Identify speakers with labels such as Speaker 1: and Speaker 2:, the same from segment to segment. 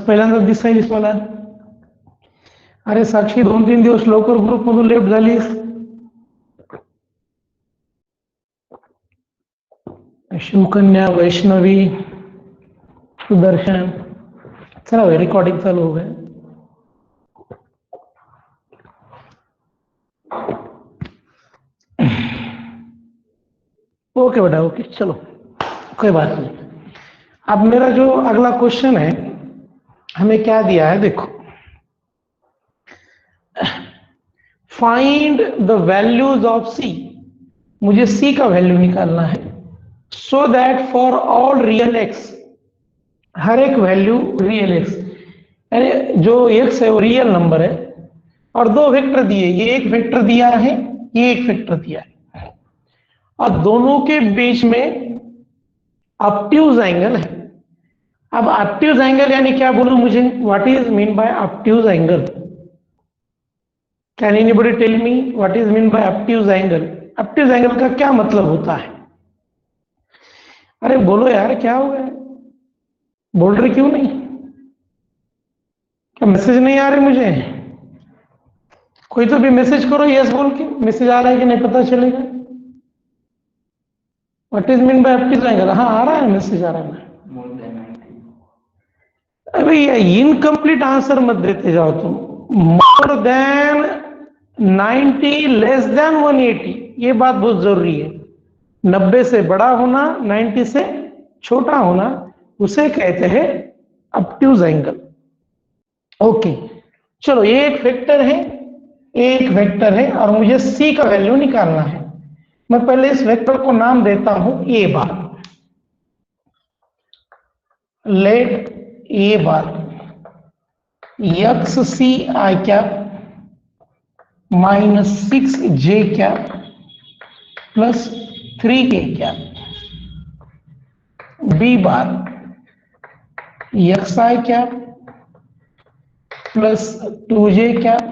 Speaker 1: पहिल्यांदा दिसायलीस मला. अरे साक्षी 2-3 दिवस लवकर ग्रुप मधून लेफ्ट झालीस. शिवकन्या, वैष्णवी, सुदर्शन. चला रिकॉर्डिंग चालू हो गया. ओके बेटा, ओके, चलो कोई बात नहीं. अब मेरा जो अगला क्वेश्चन है, हमें क्या दिया है देखो. Find the values of C. मुझे सी का वैल्यू निकालना है. So that for all real x, हर एक वैल्यू रियल एक्स, यानी जो एक्स है वो रियल नंबर है, और दो वेक्टर दिए, ये एक वेक्टर दिया है, ये एक वेक्टर दिया है, और दोनों के बीच में ऑब्ट्यूज एंगल है. अब ऑब्ट्यूज एंगल यानी क्या बोलूं मुझे, what is mean by obtuse angle? Can anybody tell me what is mean by obtuse angle? Obtuse angle का क्या मतलब होता है? अरे बोलो यार, क्या हो गया, बोल रहे क्यों नहीं? क्या मैसेज नहीं आ रहे मुझे? कोई तो भी मैसेज करो यस बोल के. मैसेज आ रहा है कि नहीं पता चलेगा. What is mean by obtuse angle? हाँ आ रहा है, मैसेज आ रहा है. अरे ये इनकम्प्लीट आंसर मत देते जाओ तुम. मोर देन 90 लेस देन 180, ये बात बहुत जरूरी है. 90 से बड़ा होना, 90 से छोटा होना, उसे कहते हैं ऑब्ट्यूज एंगल. ओके, चलो ये एक वेक्टर है, एक वेक्टर है, और मुझे सी का वैल्यू निकालना है. मैं पहले इस वेक्टर को नाम देता हूं A bar. Let A bar X C I cap minus 6j cap plus 3k cap. B bar X I cap plus 2j cap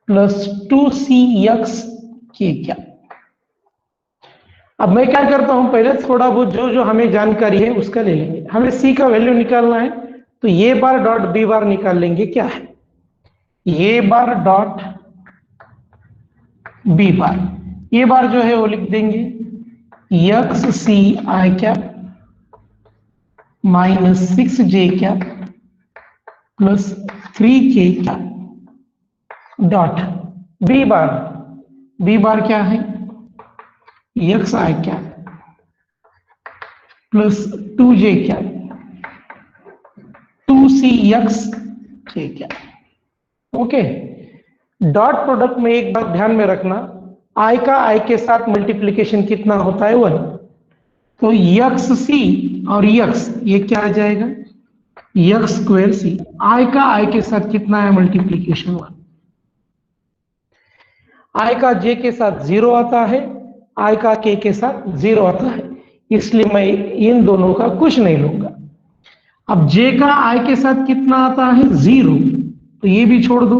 Speaker 1: plus 2c X K cap. अब मैं क्या करता हूं, पहले थोड़ा बहुत जो जो हमें जानकारी है उसका ले लेंगे. हमें सी का वैल्यू निकालना है, तो ये बार डॉट बी बार निकाल लेंगे. क्या है ये बार डॉट बी बार? ये बार जो है वो लिख देंगे X C I cap minus 6j cap plus 3k cap dot B bar. B bar क्या है? X I cap plus 2j cap 2c X K cap. Okay, dot product में एक बात ध्यान में रखना, आई का आई के साथ मल्टीप्लीकेशन कितना होता है? 1. तो एक्स सी और एक्स, ये क्या आ जाएगा? एक्स स्क्वायर सी. आई का आई के साथ कितना है मल्टीप्लीकेशन? 1. आई का जे के साथ 0 आता है, आई का के साथ 0 आता है, इसलिए मैं इन दोनों का कुछ नहीं लूंगा. अब जे का आई के साथ कितना आता है? 0, तो ये भी छोड़ दो.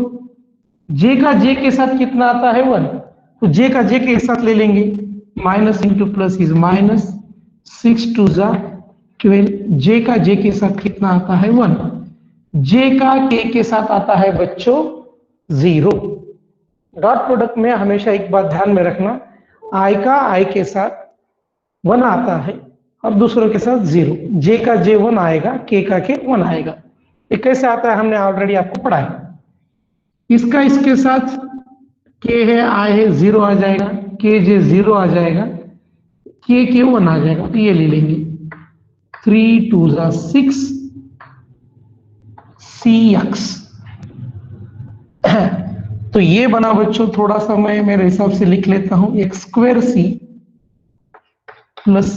Speaker 1: जे का जे के साथ कितना आता है? 1, तो जे का जे के साथ ले लेंगे. Minus into plus is minus, 6 2 जा 12. जे का जे के साथ कितना आता है? 1. जे का के साथ आता है बच्चों 0. डॉट प्रोडक्ट में हमेशा एक बात ध्यान में रखना, आई का आई के साथ 1 आता है और दूसरों के साथ 0. जे का जे 1 आएगा, के का के 1 आएगा. ये कैसे आता है हमने ऑलरेडी आपको पढ़ाया. इसका इसके साथ के है, आई है, 0 आ जाएगा, के जे 0 आ जाएगा, के 1 आ जाएगा. तो ये ले लेंगे 3 2 जा 6 सी एक्स. तो ये बना बच्चों, थोड़ा सा मैं मेरे हिसाब से लिख लेता हूं, एक्स स्क्वायर सी प्लस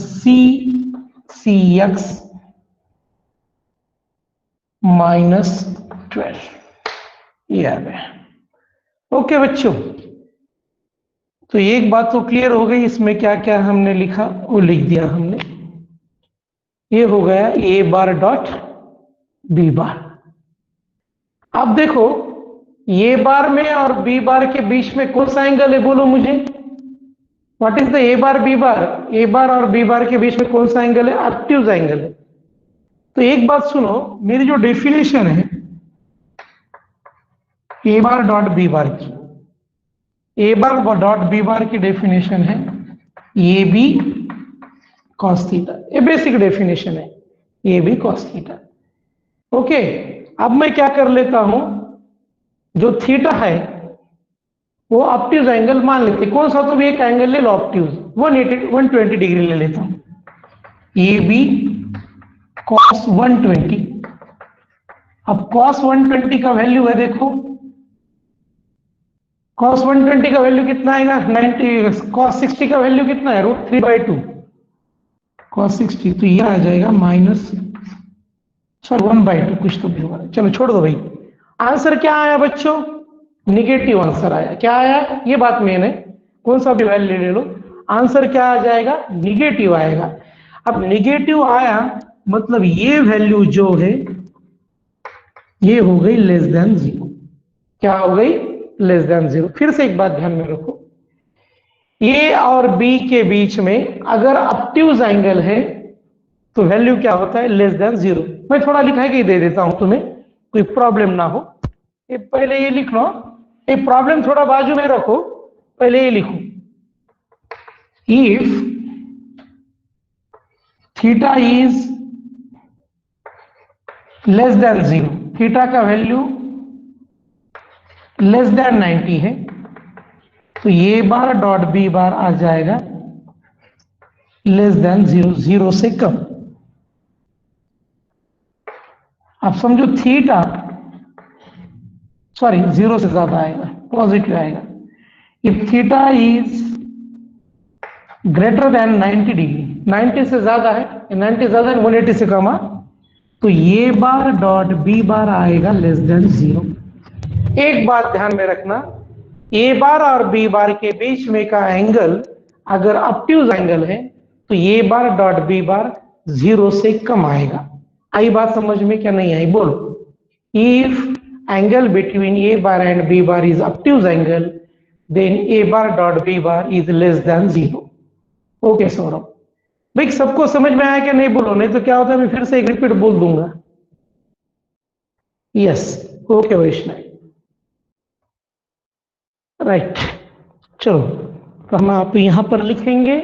Speaker 1: सी एक्स माइनस 12. ये आ गया. ओके बच्चों, तो एक बात तो क्लियर हो गई, इसमें क्या क्या हमने लिखा वो लिख दिया हमने. ये हो गया ए बार डॉट बी बार. अब देखो ए बार में और बी बार के बीच में कौन सा एंगल है? बोलो मुझे, what is the A bar B bar? A bar और बी बार के बीच में कौन सा एंगल है? ऑब्ट्यूज एंगल है. तो एक बात सुनो, मेरी जो डेफिनेशन है ए बार डॉट बी बार की, ए बार डॉट बी बार की डेफिनेशन है ए बी कॉस थीटा। ये बेसिक डेफिनेशन है, A B cos theta. Okay, अब मैं क्या कर लेता हूं, जो थीटा है वो ऑब्ट्यूज एंगल मान लेते, कौन सा, तो भी एक एंगल ले लो ऑब्ट्यूज, 120 डिग्री ले लेता हूं, ए बी कॉस 120। अब कॉस 120 का वैल्यू है, देखो कॉस 120 का वैल्यू कितना आएगा 90, कॉस 60 का वैल्यू कितना है √3/2 कॉस 60, तो ये आ जाएगा माइनस, सॉरी 1/2 कुछ तो भी होगा, चलो छोड़ दो भाई। आंसर क्या आया बच्चों, निगेटिव आंसर आया। क्या आया, ये बात मेन है, कौन सा भी वैल्यू ले लो, आंसर क्या आ जाएगा, निगेटिव आएगा। अब निगेटिव आया मतलब ये वैल्यू जो है ये हो गई लेस देन 0। क्या हो गई, लेस देन 0। फिर से एक बात ध्यान में रखो, ए और बी के बीच में अगर ऑब्ट्यूज एंगल है तो वैल्यू क्या होता है, लेस देन 0। मैं थोड़ा लिखा के दे देता हूं तुम्हें, कोई प्रॉब्लम ना हो। ये पहले ये लिख लो, ये प्रॉब्लम थोड़ा बाजू में रखो, पहले ये लिखो, if theta is less than 0, theta का वैल्यू लेस देन 90 है, तो ये बार डॉट बी बार आ जाएगा लेस देन 0, 0 से कम। अब समझो थीटा, सॉरी 0 से ज्यादा आएगा, पॉजिटिव आएगा। If theta is greater than 90 degree, 90 से ज्यादा है, 90 ज्यादा है 180 से कम है, तो ये बार डॉट बी बार आएगा लेस देन 0। एक बात ध्यान में रखना, ए बार और बी बार के बीच में का एंगल अगर ऑब्ट्यूज एंगल है तो ये बार डॉट बी बार 0 से कम आएगा। आई बात समझ में, क्या नहीं आई, बोलो। If angle between A bar and B bar is obtuse angle, then A bar dot B bar is less than 0। Okay Saurabh भाई, सबको समझ में आया क्या नहीं, बोलो, नहीं तो क्या होता है मैं फिर से एक रिपीट बोल दूंगा। Yes, okay Vaishnav, right. चलो, तो हम आप यहां पर लिखेंगे,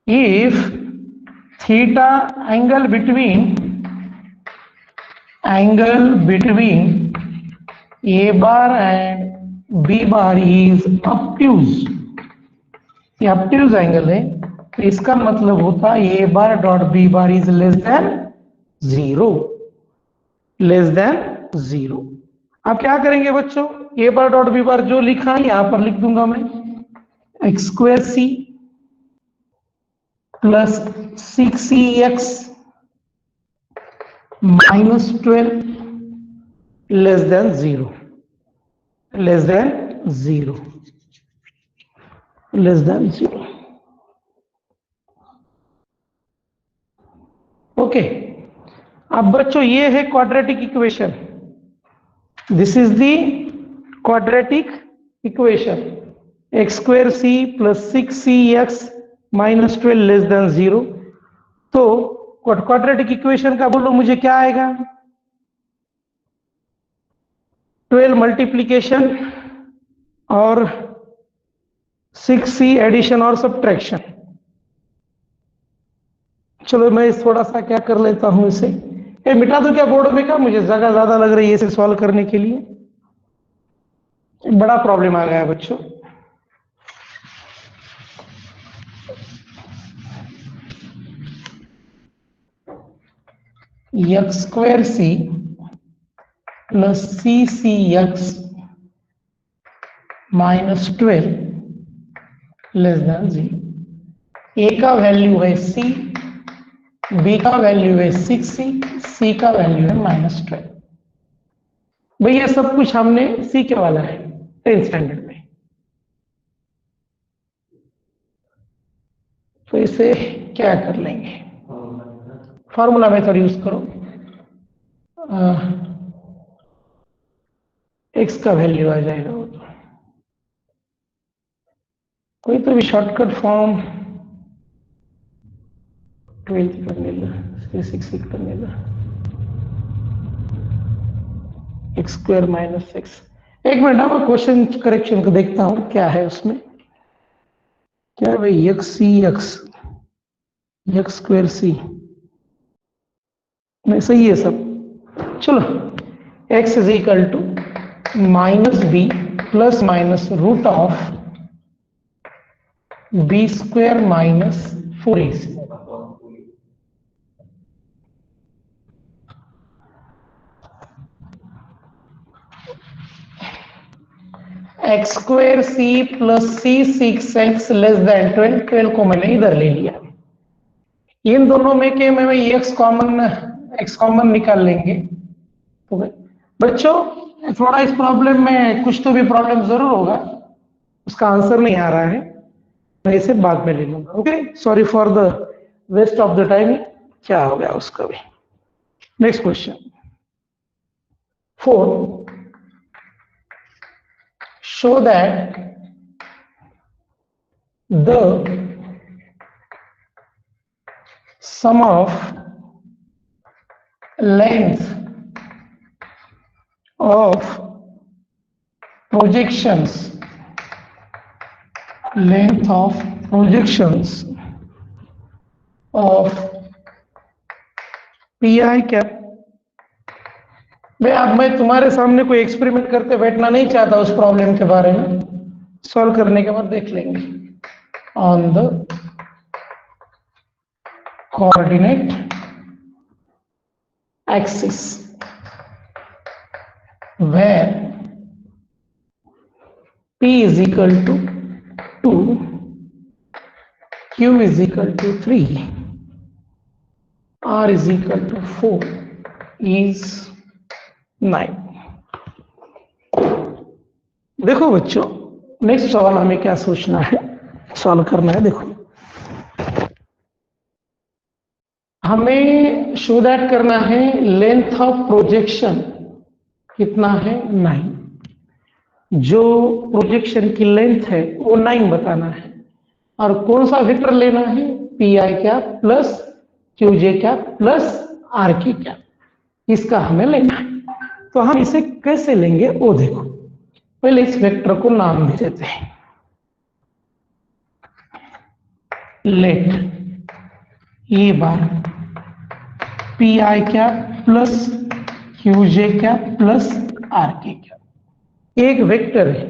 Speaker 1: if theta angle between A bar and B bar is obtuse, ये ऑब्ट्यूज एंगल है, तो इसका मतलब होता है A bar dot B bar is less than 0, less than 0। अब क्या करेंगे बच्चों, ए बार डॉट बी बार जो लिखा है यहां पर लिख दूंगा मैं, x² plus 6x minus 12 less than 0, less than 0, less than 0। Okay, अब बच्चों ये है quadratic equation, this is the quadratic equation, x² plus 6x minus 12 less than 0। तो क्वाड्रेटिक इक्वेशन का बोलो मुझे क्या आएगा, 12 मल्टीप्लीकेशन और 6c एडिशन और सब्ट्रैक्शन। चलो मैं थोड़ा सा क्या कर लेता हूं, इसे मिटा दो क्या बोर्ड में, का मुझे जगह ज्यादा लग रही है इसे सॉल्व करने के लिए, बड़ा प्रॉब्लम आ गया बच्चों। x² plus 6cx minus 12 less than 0। ए का वैल्यू है c, बी का वैल्यू है 6c, सी का वैल्यू है माइनस 12। भैया सब कुछ हमने सी के वाला है 10th स्टैंडर्ड में, तो इसे क्या कर लेंगे, फॉर्मूला मेथड यूज करो, एक्स का वैल्यू आ जाएगा वो, तो कोई तो भी शॉर्टकट फॉर्म, 12 करने लो, 6 करने लो, एक्स स्क्वायर माइनस एक्स। एक मिनट मैं क्वेश्चन करेक्शन को देखता हूं क्या है उसमें। क्या है भाई, X C X, X square C, नहीं सही है सब। चलो, x is equal to minus B plus minus root of B square minus 4ac। X square C plus C 6x less than 12 को मैंने इधर ले लिया। इन दोनों में के में एक्स कॉमन निकाल लेंगे तो बच्चों थोड़ा इस प्रॉब्लम में कुछ तो भी प्रॉब्लम जरूर होगा, उसका आंसर नहीं आ रहा है, मैं इसे बाद में ले लूंगा। Okay, sorry for the waste of the time. क्या हो गया उसका भी। Next question 4, show that the sum of length of projections of pi cap. मैं तुम्हारे सामने कोई एक्सपेरिमेंट करके बैठना नहीं चाहता, उस प्रॉब्लम के बारे में सॉल्व करने के बाद देख लेंगे। On the coordinate axis where p is equal to 2, q is equal to 3, r is equal to 4 is 9। देखो बच्चों, नेक्स्ट सवाल हमें क्या सोचना है, सॉल्व करना है। देखो, हमें शो दैट करना है लेंथ ऑफ प्रोजेक्शन कितना है, 9। जो प्रोजेक्शन की लेंथ है वो 9 बताना है, और कौन सा वेक्टर लेना है, P I cap plus Q J cap plus R K cap, इसका हमें लेना है। तो हम इसे कैसे लेंगे वो देखो। पहले इस वेक्टर को नाम दे देते हैं, let A bar P I cap plus Q J cap plus R K cap. एक वेक्टर है,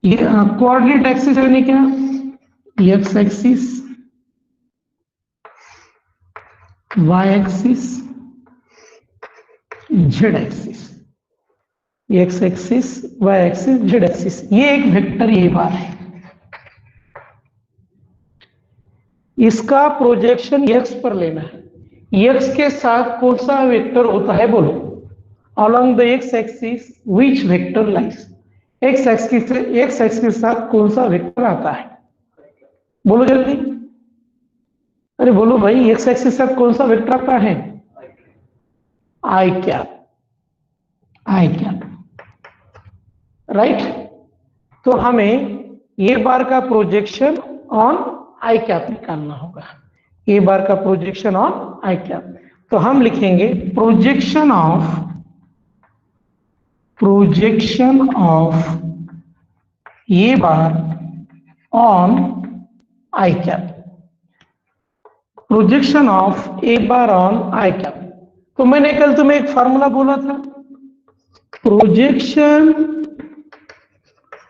Speaker 1: ये कोऑर्डिनेट एक्सिस यानी क्या, X axis, Y axis, Z axis, X axis, Y axis, Z axis, ये एक वेक्टर ये बार है। इसका प्रोजेक्शन एक्स पर लेना है। एक्स के साथ कौन सा वेक्टर होता है बोलो, along the x axis which vector lies. X axis के साथ कौन सा वेक्टर आता है, बोलो जल्दी, अरे बोलो भाई, एक्स एक्सिस के साथ कौन सा वेक्टर आता है, आई कैप, आई कैप, राइट। तो हमें ये बार का प्रोजेक्शन ऑन आई कैप निकालना होगा, ए बार का प्रोजेक्शन ऑन आई कैप। तो हम लिखेंगे projection of A bar on I cap, projection of A bar on I cap. तो मैंने कल तुम्हें एक फार्मूला बोला था, projection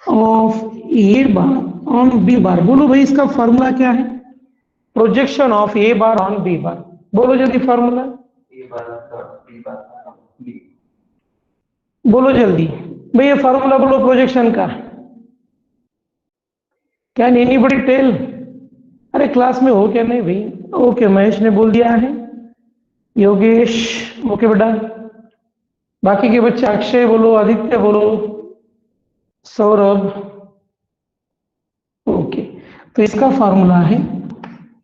Speaker 1: of A bar on B bar. बोलो भाई इसका फार्मूला क्या है, projection of A bar on B bar, बोलो जल्दी फार्मूला, बोलो जल्दी भाई, ये फार्मूला बोलो प्रोजेक्शन का। क्या एनीबॉडी टेल, अरे क्लास में हो क्या नहीं भाई। ओके, महेश ने बोल दिया है, योगेश ओके बेटा, बाकी के बच्चे अक्षय बोलो, आदित्य बोलो, सौरभ ओके। तो इसका फार्मूला है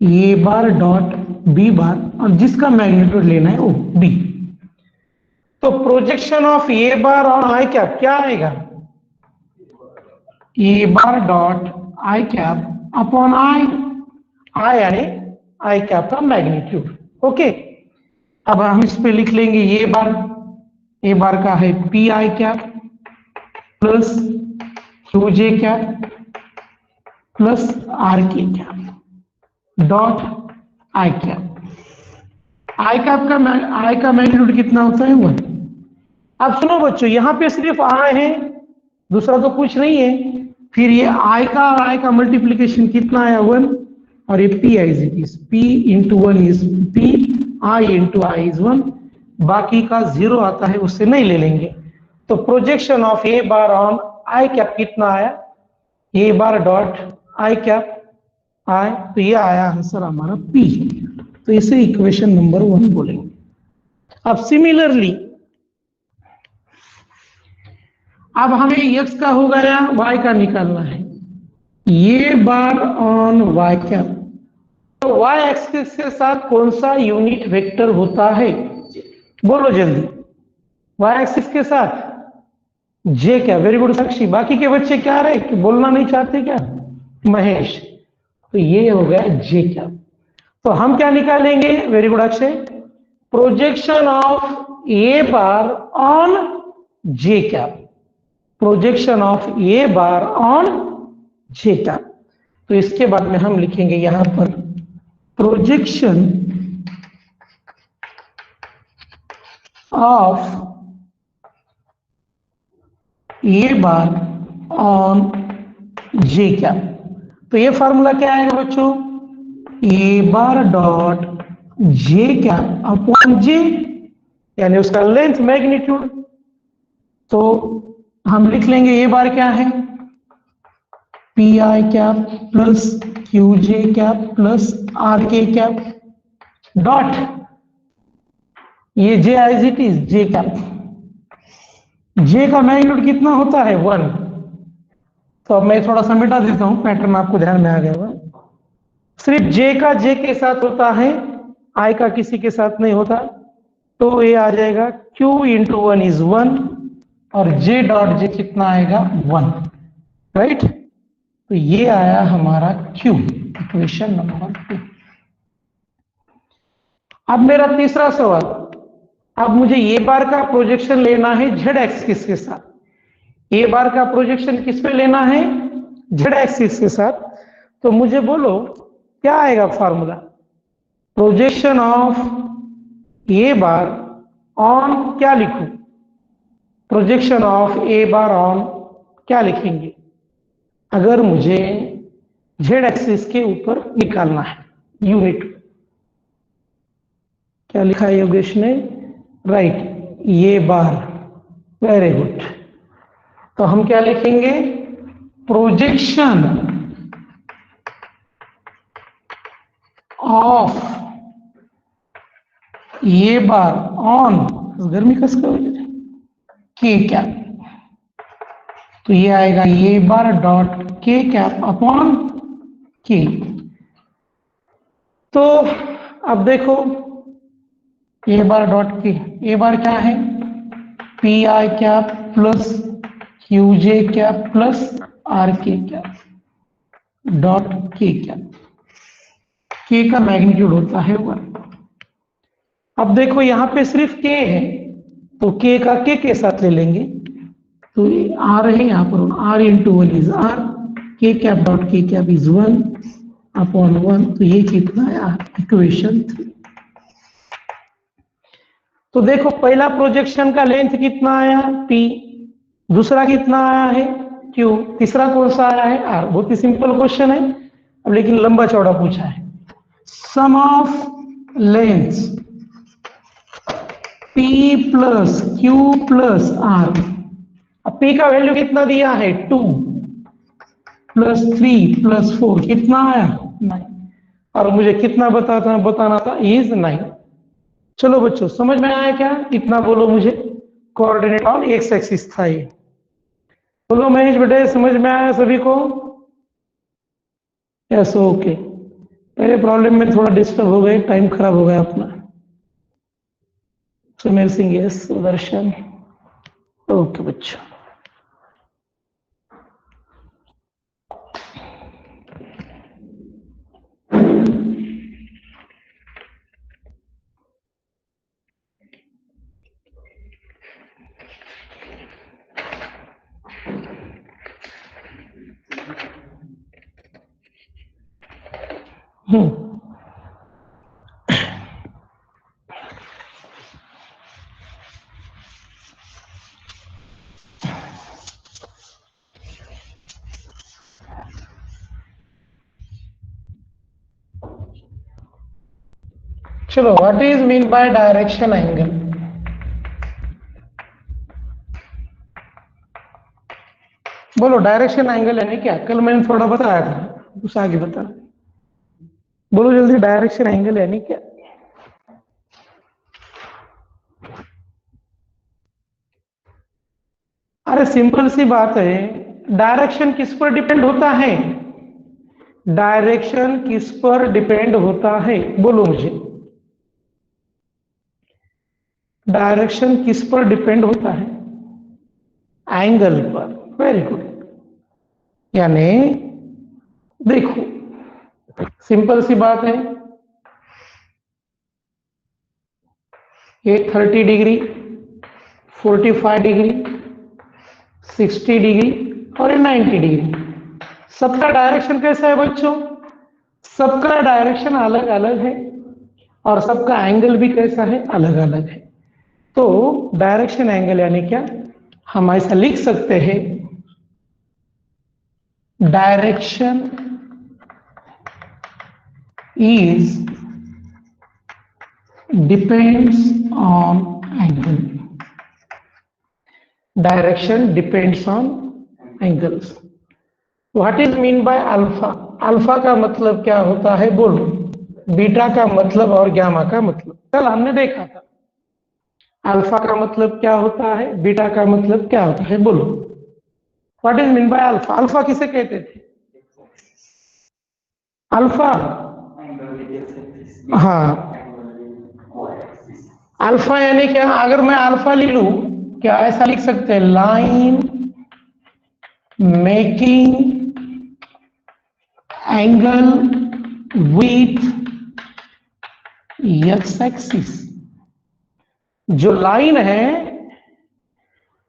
Speaker 1: ए बार डॉट बी बार, और जिसका मैग्नीट्यूड लेना है वो बी। तो projection of A bar on I cap क्या आएगा, A bar dot I cap upon I, I यानी आई कैप का मैग्नीट्यूड। ओके, अब हम इस पे लिख लेंगे ए बार का है P I cap plus Q J cap plus R K cap dot I cap. I का मैग्नीट्यूड कितना होता है 1। अब सुनो बच्चों, यहां पे सिर्फ आई है, दूसरा तो कुछ नहीं है। फिर ये आई का मल्टीप्लीकेशन कितना आया 1, और ये P I is P into 1 is P, I into I is 1, बाकी का 0 आता है उससे नहीं ले लेंगे। तो projection of A bar on I cap कितना आया, ए बार डॉट आई कैप आई, तो ये आया आंसर हमारा पी। तो इसे इक्वेशन नंबर 1 बोलेंगे। अब सिमिलरली अब हमें x का हो गया, y का निकालना है। ये बार ऑन y कैप, तो y एक्सिस के साथ कौन सा यूनिट वेक्टर होता है, बोलो जल्दी। y एक्सिस के साथ j क्या, वेरी गुड साक्षी। बाकी के बच्चे क्या रहे कि बोलना नहीं चाहते क्या, महेश, तो ये हो गया j क्या। तो हम क्या निकालेंगे, very good Akshay, projection of A bar on j cap, projection of A bar on J cap. तो इसके बाद में हम लिखेंगे यहां पर projection of A bar on J cap. तो ये फॉर्मूला क्या आएगा बच्चों, A bar dot J cap upon J, यानी उसका लेंथ मैग्नीट्यूड। तो हम लिख लेंगे ए बार क्या है, P I cap plus Q J cap plus R K cap dot, ये J I it is J cap. J का मैग्नीट्यूड कितना होता है 1। तो अब मैं थोड़ा सा मिटा देता हूं, पैटर्न आपको ध्यान में आ गया होगा। सिर्फ जे का जे के साथ होता है, आई का किसी के साथ नहीं होता। तो ये आ जाएगा Q इंटू 1 इज 1, और J डॉट जे कितना आएगा 1, राइट। तो ये आया हमारा Q, इक्वेशन नंबर 2। अब मेरा तीसरा सवाल, अब मुझे ये बार का प्रोजेक्शन लेना है Z एक्सिस के साथ। ए बार का प्रोजेक्शन किस पे लेना है, Z एक्सिस के साथ। तो मुझे बोलो क्या आएगा formula, projection of A bar on क्या लिखूं, projection of A bar on क्या लिखेंगे अगर मुझे Z एक्सिस के ऊपर निकालना है यूनिट। क्या लिखा है योगेश ने, राइट, ये बार, वेरी गुड। तो हम क्या लिखेंगे, प्रोजेक्शन ऑफ ये बार ऑन, गर्मी कस का के कैप। तो ये आएगा ये बार डॉट के कैप अपॉन के। तो अब देखो ए बार डॉट के, ए बार क्या है, P I cap plus Q J cap plus R K cap dot K cap. K का मैग्नीट्यूड होता है 1। अब देखो यहां पे सिर्फ के है, तो के का के साथ ले लेंगे। तो आर है यहाँ पर, are into 1 is are, K cap dot K cap is 1 upon 1। तो ये कितना आया, इक्वेशन 3। तो देखो पहला प्रोजेक्शन का लेंथ कितना आया P, दूसरा कितना आया है Q, तीसरा कौन सा आया है R। बहुत ही सिंपल क्वेश्चन है, अब लेकिन लंबा चौड़ा पूछा है। Sum of length P plus Q plus R। अब P का वैल्यू कितना दिया है 2 प्लस 3 प्लस 4 कितना आया 9, और मुझे कितना बताना था इज 9। चलो बच्चों समझ में आया क्या, इतना बोलो मुझे। कोऑर्डिनेट ऑन एक्स एक्सिस था ये, बोलो महेश बेटे समझ में आया सभी को, यस ओके। मेरे प्रॉब्लम में थोड़ा डिस्टर्ब हो गए, टाइम खराब हो गया अपना। सुमेर सिंह यस, सुदर्शन ओके बच्चों। चलो, what is mean bye direction angle? बोलो, डायरेक्शन एंगल यानी क्या? कल मैंने थोड़ा बताया था, कुछ आगे बता। बोलो जल्दी, डायरेक्शन एंगल यानी क्या? अरे सिंपल सी बात है, डायरेक्शन किस पर डिपेंड होता है? डायरेक्शन किस पर डिपेंड होता है? बोलो मुझे, डायरेक्शन किस पर डिपेंड होता है? एंगल पर। Very good. यानी देखो, सिंपल सी बात है, ये 30 डिग्री, 45 डिग्री, 60 डिग्री और ये 90 डिग्री। सबका डायरेक्शन कैसा है बच्चों? सबका डायरेक्शन अलग अलग है और सबका एंगल भी कैसा है? अलग अलग है। तो डायरेक्शन एंगल यानी क्या? हम ऐसा लिख सकते हैं, direction is depends on angle. Direction depends on angles. What is mean by alpha? Alpha का मतलब क्या होता है? बोलो। बीटा का मतलब और गामा का मतलब कल हमने देखा था। अल्फा का मतलब क्या होता है, बीटा का मतलब क्या होता है? बोलो, what is mean by alpha? Alpha किसे कहते थे? अल्फा, हाँ, अल्फा यानी क्या? अगर मैं अल्फा लिख लूं, क्या ऐसा लिख सकते हैं? Line making angle with x axis. जो लाइन है,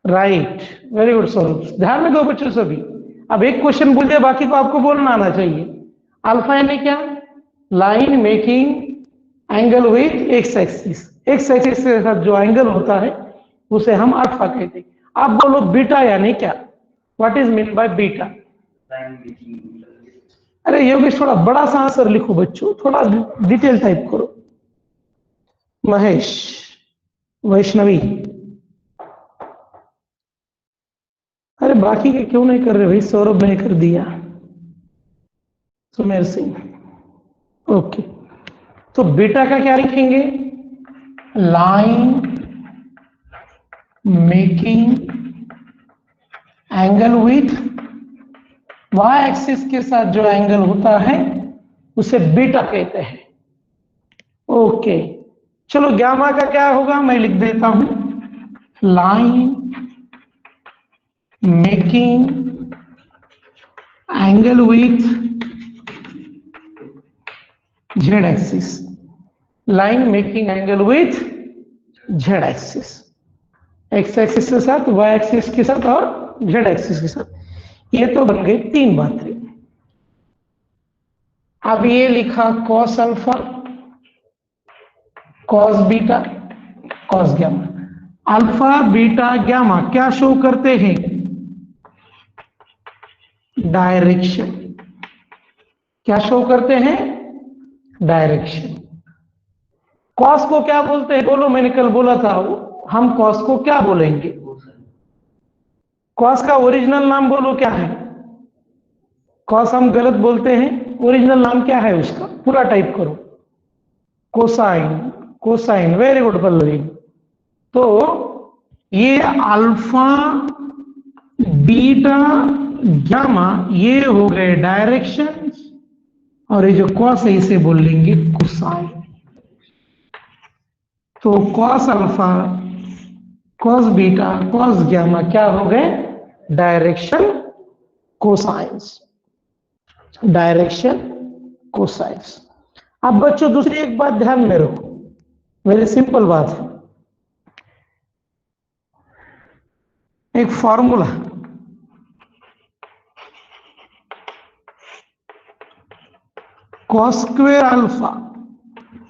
Speaker 1: राइट, वेरी गुड सौरभ, ध्यान में दो बच्चों सभी। अब एक क्वेश्चन बोल दिया, बाकी तो आपको बोलना आना चाहिए। अल्फा यानी क्या? Line making angle with x axis. X axis के साथ जो एंगल होता है उसे हम अल्फा कहते हैं। आप बोलो बीटा यानी क्या? What is mean by beta? अरे योगेश, थोड़ा बड़ा सा आंसर लिखो बच्चों, थोड़ा डिटेल टाइप करो। महेश, वैष्णवी, अरे बाकी के क्यों नहीं कर रहे भाई? सौरभ ने कर दिया, सुमेर सिंह, ओके। तो बीटा का क्या लिखेंगे? Line making angle with Y axis के साथ जो एंगल होता है उसे बीटा कहते हैं। ओके, चलो गामा का क्या होगा मैं लिख देता हूं, line making angle with Z axis. Line making angle with Z axis, X axis के साथ, वाई एक्सिस के साथ और जेड एक्सिस के साथ। ये तो बन गई तीन बातें। अब ये लिखा cos alpha, cos beta, cos gamma. Alpha beta gamma क्या शो करते हैं? डायरेक्शन। क्या शो करते हैं? डायरेक्शन। कॉस को क्या बोलते हैं? बोलो, मैंने कल बोला था, हम कॉस को क्या बोलेंगे? कॉस का ओरिजिनल नाम बोलो क्या है? कॉस हम गलत बोलते हैं, ओरिजिनल नाम क्या है उसका? पूरा टाइप करो, cosine. Cosine, very good Pallavi. तो ये अल्फा बीटा गामा ये हो गए डायरेक्शन, और ये जो कॉस है इसे बोल लेंगे कोसाइन। तो cos alpha, cos beta, cos gamma क्या हो गए? Direction cosines. Direction cosines. अब बच्चों दूसरी एक बात ध्यान में रखो, वेरी सिंपल बात है। एक formula, cos square alpha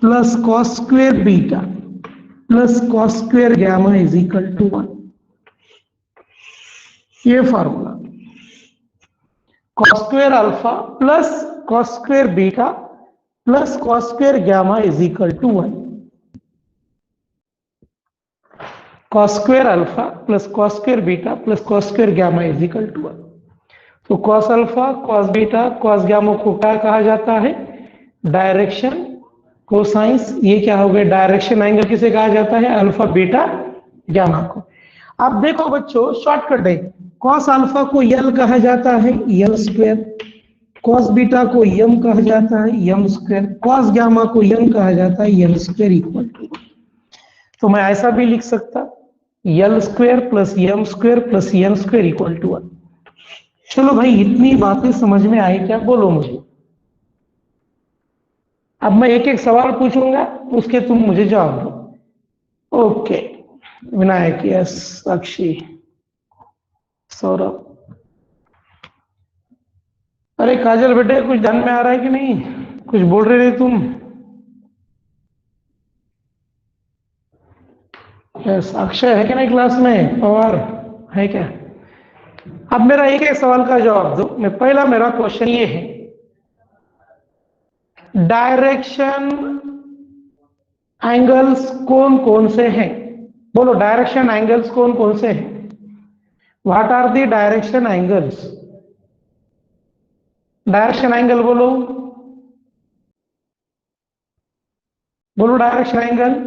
Speaker 1: plus cos square beta plus cos square gamma is equal to 1. ये formula cos square alpha plus cos square beta plus cos square gamma is equal to 1. cos square alpha plus cos square beta plus cos square gamma is equal to 1. तो cos alpha cos beta cos gamma को क्या कहा जाता है? Direction cosines. ये क्या हो गया? डायरेक्शन एंगल किसे कहा जाता है? अल्फा बीटा गामा को. अब देखो बच्चों, शॉर्टकट है. cos अल्फा को यल कहा जाता है, यल स्क्वायर. cos बीटा को यम कहा जाता है, यम स्क्वायर. cos गामा को यम कहा जाता है, यम स्क्वायर इक्वल टू. तो मैं ऐसा भी लिख सकता, L square plus M square plus M square equal to 1. चलो भाई, इतनी बातें समझ में आई क्या? बोलो मुझे. अब मैं एक एक सवाल पूछूंगा, उसके तुम मुझे जवाब दो. ओके. विनायक, यस. साक्षी, सौरभ. अरे काजल बेटे, कुछ ध्यान में आ रहा है कि नहीं? कुछ बोल रहे थे तुम? यस. अक्षय है कि नहीं क्लास में? पवार है क्या? अब मेरा एक एक सवाल का जवाब दो. मैं पहला, मेरा क्वेश्चन ये है, डायरेक्शन एंगल्स कौन कौन से हैं? बोलो, डायरेक्शन एंगल्स कौन कौन से हैं? What are the direction angles? Direction angle बोलो. बोलो डायरेक्शन एंगल.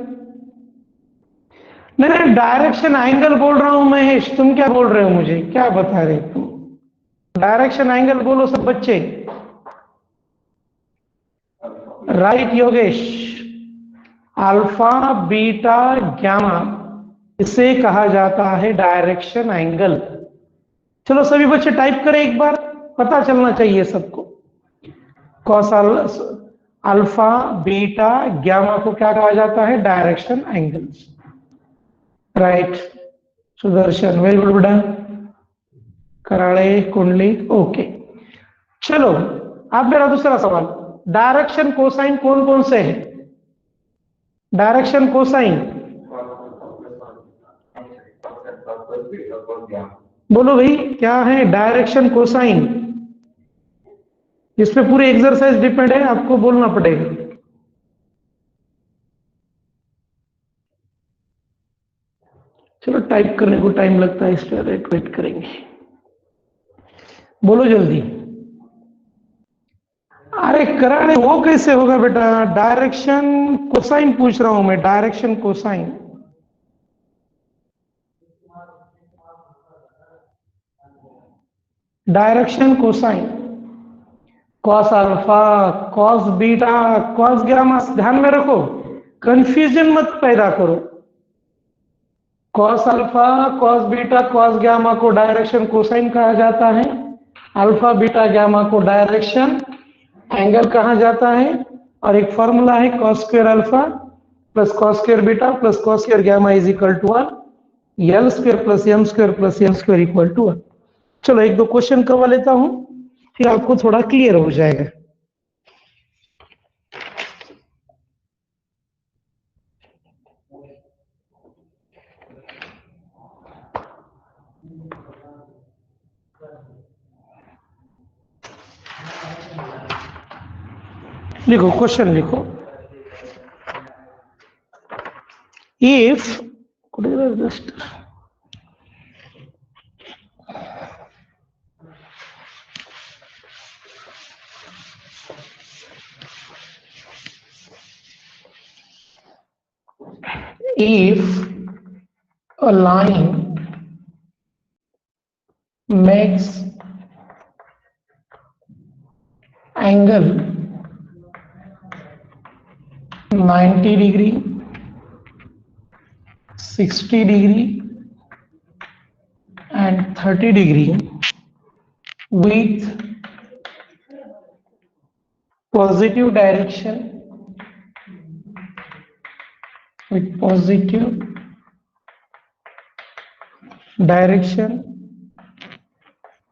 Speaker 1: नहीं, डायरेक्शन एंगल बोल रहा हूं महेश. तुम क्या बोल रहे हो? मुझे क्या बता रहे तुम? डायरेक्शन एंगल बोलो सब बच्चे. Right Yogesh. Alpha beta gamma, इसे कहा जाता है डायरेक्शन एंगल. चलो सभी बच्चे टाइप करें एक बार, पता चलना चाहिए सबको. कॉस अल्फा बीटा गामा को क्या कहा जाता है? Direction angles. Right. Sudarshan, very good बेटा. कराड़े, कुंडली, ओके. चलो, अब मेरा दूसरा सवाल, डायरेक्शन कोसाइन कौन कौन से हैं? डायरेक्शन कोसाइन बोलो भाई, क्या है डायरेक्शन कोसाइन? इस पे पूरी एक्सरसाइज डिपेंड है, आपको बोलना पड़ेगा. चलो, टाइप करने को टाइम लगता है, इस पर वेट करेंगे. बोलो जल्दी. अरे कराने, वो कैसे होगा बेटा? डायरेक्शन कोसाइन पूछ रहा हूं मैं, direction cosine. Direction cosine, cos alpha, cos beta, cos gamma. ध्यान में रखो, कंफ्यूजन मत पैदा करो. Cos alpha, cos beta, cos gamma को डायरेक्शन कोसाइन कहा जाता है. अल्फा बीटा गामा को डायरेक्शन एंगल कहा जाता है. और एक फॉर्मूला है, cos square alpha plus cos square beta plus cos square gamma is equal to 1. L square plus M square plus L square equal to 1. चलो, एक दो क्वेश्चन करवा लेता हूं, फिर आपको थोड़ा क्लियर हो जाएगा. लिखो, क्वेश्चन लिखो. If just if a line makes angle 90 degree, 60 degree and 30 degree with positive direction, with positive direction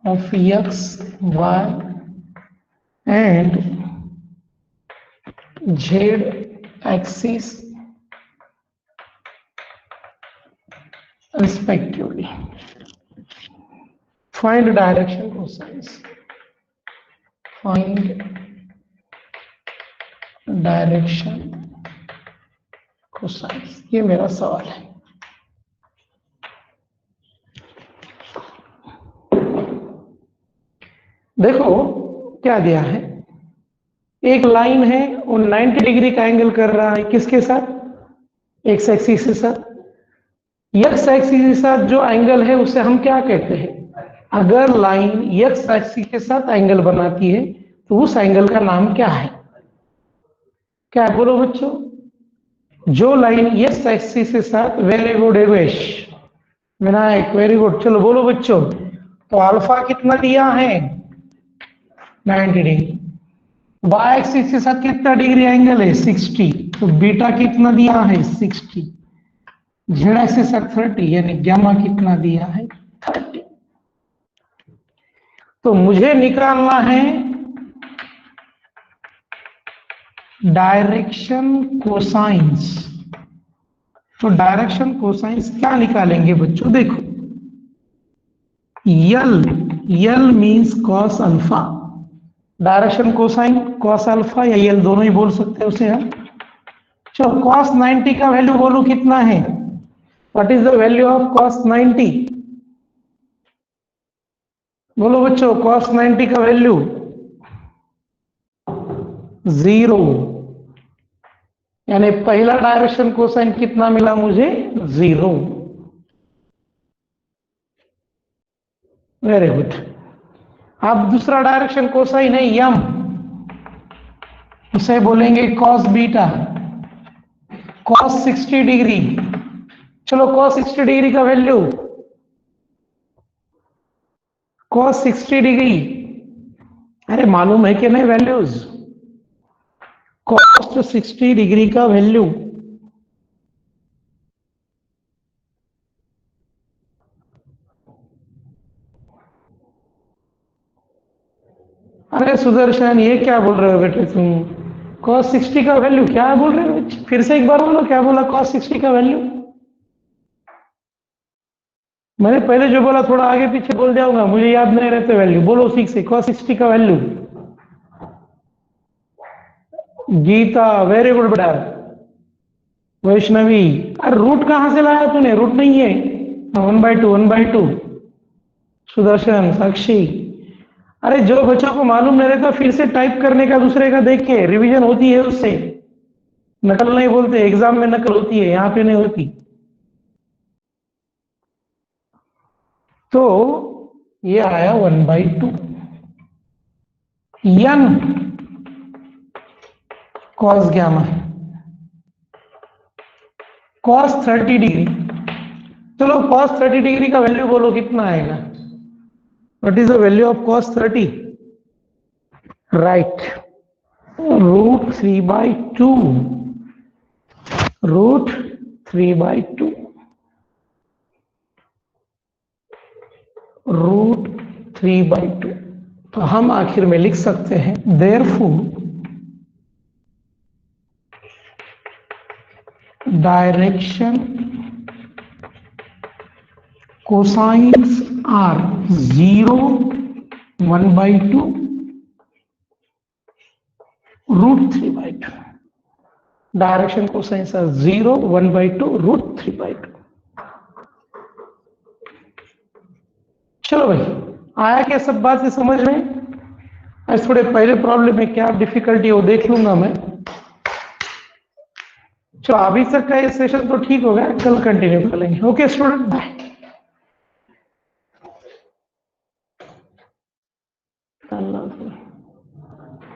Speaker 1: of x, y and Z axis respectively. Find direction cosines. Find direction cosines. ये मेरा सवाल है। देखो क्या दिया है, एक लाइन है वो 90 डिग्री का एंगल कर रहा है, किसके साथ? एक्स एक्सिस के साथ। एक्स एक्सिस के साथ जो एंगल है उसे हम क्या कहते हैं? अगर लाइन एक्स एक्सिस के साथ एंगल बनाती है तो उस एंगल का नाम क्या है? क्या बोलो बच्चों? जो लाइन एक्स एक्सिस के साथ, very good Avesh Vinayak, very good, चलो बोलो बच्चों। तो अल्फा कितना दिया है? 90 डिग्री। वाई एक्सिस के साथ कितना डिग्री एंगल है? 60। तो बीटा कितना दिया है? 60। जेड एक्सिस के साथ 30, यानी गामा कितना दिया है? 30। तो मुझे निकालना है डायरेक्शन कोसाइंस। तो डायरेक्शन कोसाइंस क्या निकालेंगे बच्चों? देखो, L means cos alpha. Direction cosine cos alpha या यल दोनों ही बोल सकते हैं उसे हम। चलो कॉस 90 का वैल्यू बोलो कितना है? What is the value of cos 90? बोलो बच्चों, कॉस 90 का वैल्यू 0, यानी पहला डायरेक्शन कोसाइन कितना मिला मुझे? 0। Very good. अब दूसरा डायरेक्शन कोसाइन है यम, उसे बोलेंगे कॉस बीटा, कॉस 60 डिग्री। चलो कॉस 60 डिग्री का वैल्यू, कॉस 60 डिग्री, अरे मालूम है कि नहीं वैल्यूज? कॉस 60 डिग्री का वैल्यू अरे सुदर्शन, ये क्या बोल रहे हो बेटे तुम? cos 60 का वैल्यू क्या बोल रहे हो? फिर से एक बार बोलो, क्या बोला? cos 60 का वैल्यू मैंने पहले जो बोला थोड़ा आगे पीछे बोल जाऊंगा, मुझे याद नहीं रहते वैल्यू। बोलो ठीक से, cos 60 का वैल्यू। गीता, वेरी गुड बेटा। वैष्णवी, अरे रूट कहां से लाया तूने? रूट नहीं है। 1/2 1/2। सुदर्शन, साक्षी, अरे जो बच्चों को मालूम नहीं रहता फिर से टाइप करने का दूसरे का देख के, रिवीजन होती है उससे। नकल नहीं बोलते, एग्जाम में नकल होती है, यहां पे नहीं होती। तो ये आया 1/2 यन कॉस गामा, कॉस 30 डिग्री। चलो कॉस 30 डिग्री का वैल्यू बोलो कितना आएगा? What is the value of cos 30? Right, √3/2, √3/2, √3/2। तो हम आखिर में लिख सकते हैं therefore direction cosines are 0, 1/2, √3/2। Direction cosines are 0, 1/2, √3/2। चलो भाई, आया क्या सब बात से समझ में? आज थोड़े पहले प्रॉब्लम में क्या डिफिकल्टी हो देख लूंगा मैं। चलो अभी तक का ये सेशन तो ठीक हो गया, कल कंटिन्यू करेंगे। Okay student, bye.